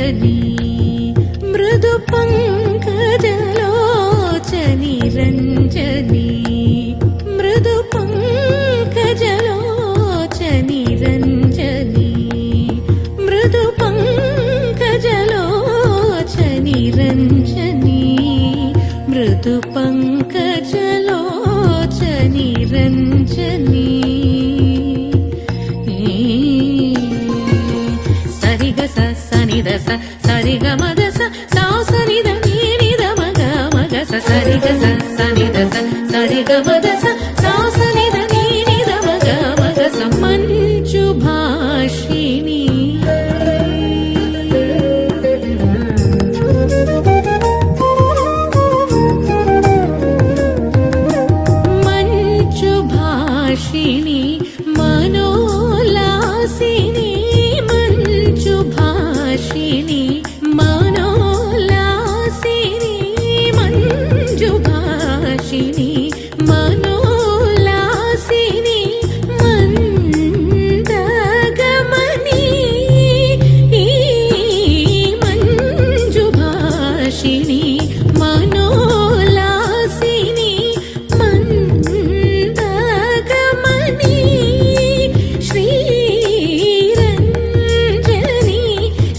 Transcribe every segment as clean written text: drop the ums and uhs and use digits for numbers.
रञ्जनी मृदु पङ्कजलोचनि रञ्जनी मृदु पङ्कजलोचनि रञ्जनी मृदु पङ्कजलोचनि रञ्जनी मृदु पङ्कजलोचनि रञ्जनी सरिग स सनिद स सरिग मद स सा सनिद नीनिद मग मग स सरिग स सनिद स सरिग मद स सा सनिद नीनिद मग मग स मंजु भाषिणी मंजु भाषिणी मनोलासिनी मंजु भाषिणी मनोलासिनी मंजु भाषिणी मनोलासिनी मंदगमनी मंजु भाषिणी मनोलासिनी मंदगमनी श्रीरञ्जनी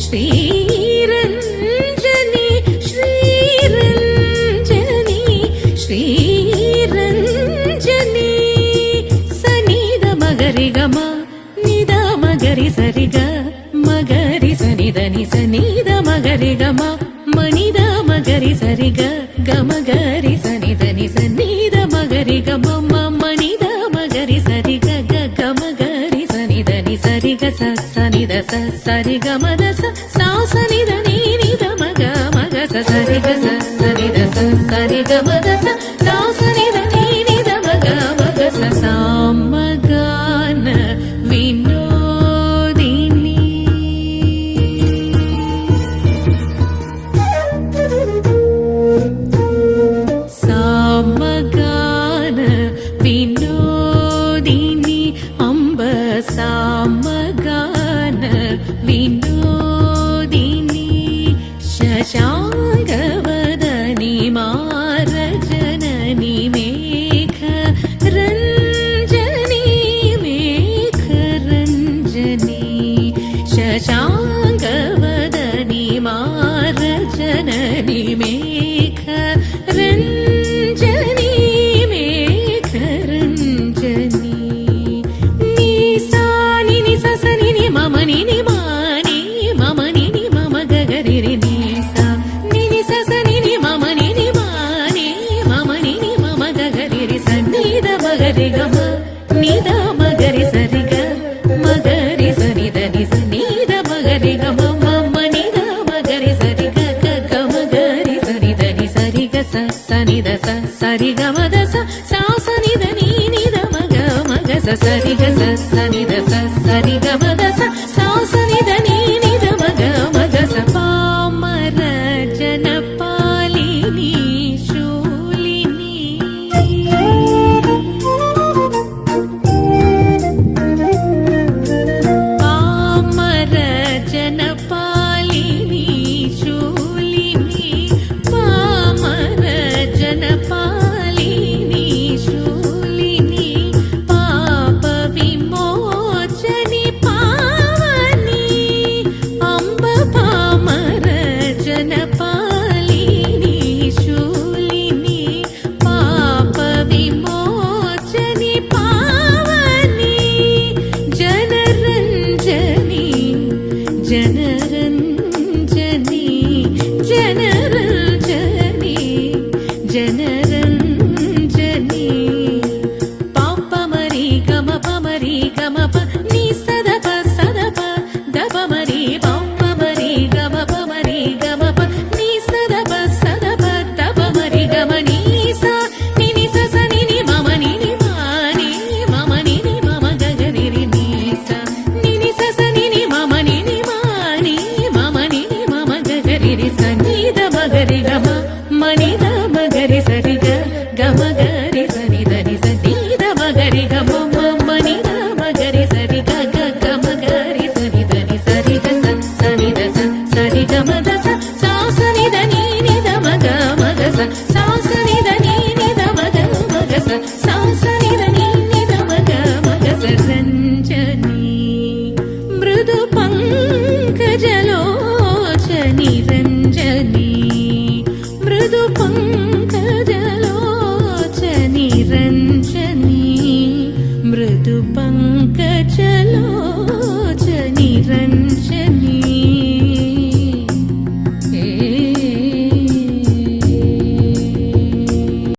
श्रीरञ्जनी श्रीरञ्जनी श्रीरञ्जनी सनिद मगरि गम निद मगरि सरि ग मगरि सनिद नि सनिद मगरि गम मनिद मगरि सरि ग गमगरि सनिद नि सनिद मगरि गम मनिद मगरि सरि ग गमगरि सनिद नि सरि ग स सनिद स सरि ग मद स सा सनिद नीनिद मग मग स सरि ग स सनिद स सरि ग मद स सा सनिद नीनिद मग मग स सामगान विनोदिनी सामगान विनोदिनी अम्ब सामगान विनोदिनी शशाङ्कवदनी मारजननी मेघ रञ्जनी मेघ रञ्जनी शशाङ्कवदनी मारजननी मेघ रञ्जनी मेघ रञ्जनी निसा नि स स नि नि मम नि नि मा नि मम नि नि मम गगरि रि निसा नि नि स स नि नि मम नि नि मा नि मम नि नि मम गगरि रि स निद मगरि गम निद मगरि सरि ग मगरि सनि द नि स निद मगरि गम मम निद मगरि सरि ग ग मगरि सनि द नि सरि ग स सनि द स सरि ग मद स सा सनि द नि निद मग मग स सरि ग स सनि द स सरि ग मद स सा सनि द नि निद मग मग स पामर जनपालिनी शूलिनी पामर जनपालिनी शूलिनी पामर जनपालिनी शूलिनी पाप विमोचनि पा నిరంజని